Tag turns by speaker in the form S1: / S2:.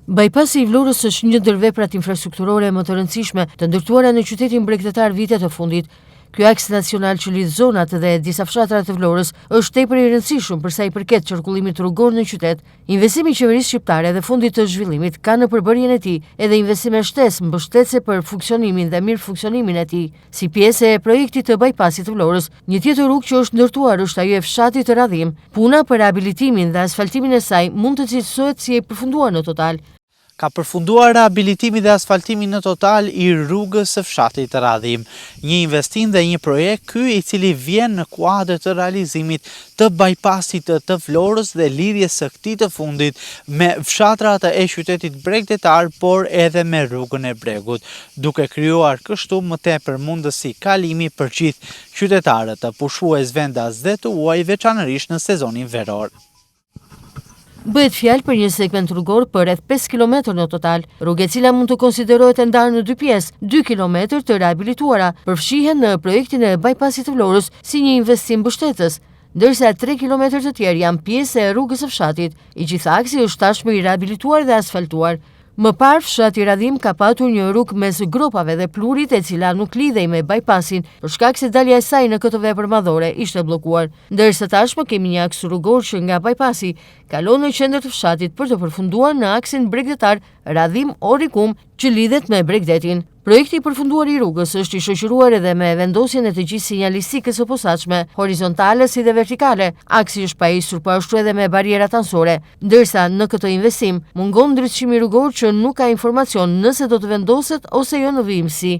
S1: Bypassi i Vlorës është një ndër veprat infrastrukturore më të rëndësishme të ndërtuara në qytetin bregdetar vitet të fundit. Ky aks nacional që lidh zonat dhe disa fshatra të Vlorës është tepër i rëndësishëm për sa i përket qarkullimit rrugor në qytet. Investimi i qeverisë shqiptare dhe fundit të zhvillimit ka në përbërjen e tij edhe investime shtesë mbështetëse për funksionimin dhe mirë funksionimin e tij. Si pjesë e projektit të bypassit të Vlorës, një tjetër rrugë që është ndërtuar është ajo e fshatit të Radhim. Puna për rehabilitimin dhe asfaltimin e saj mund të cilësohet si e përfunduar në total.
S2: Ka përfunduar rehabilitimi dhe asfaltimi në total i rrugës së fshatit të Radhim. Një investim dhe një projekt ky i cili vjen në kuadër të realizimit të bypassit të Vlorës dhe lidhjes së këtij të fundit me fshatrat e qytetit bregdetar, por edhe me rrugën e Bregut, duke krijuar kështu më tepër mundësi kalimi për gjithë qytetarët të pushues vendas dhe të huaj, veçanërisht në sezonin veror.
S1: Bëhet fjalë për një segment rrugor për rreth 5 km në total, rrugë e cila mund të konsiderohet e ndarë në dy pjesë, 2 km të rehabilituara, përfshihen në projektin e bypassit të Vlorës si një investim mbështetës, ndërsa 3 km të tjerë janë pjesë e rrugës së fshatit. I gjithë aksi është tashmë i rehabilituar dhe asfaltuar. Më parë, fshati Radhim ka patur një rrugë mes gropave dhe plurit e cila nuk lidhej me bypassin për shkak se dalja e saj në këtë vepër madhore ishte bllokuar. Ndërsa tashmë kemi një aks rrugor që nga bypassi kalon në qendër të fshatit për të përfunduar në aksin bregdetar Radhim-Orikum që lidhet me Bregdetin. Projekti i përfunduar i rrugës është i shoqëruar edhe me vendosjen e të gjithë sinjalistikës së posaçme, horizontale si dhe vertikale. Aksi është pajisur po ashtu edhe me barierat anësore, ndërsa në këtë investim mungon ndriçimi rrugor që nuk ka informacion nëse do të vendoset ose jo në vijimësi.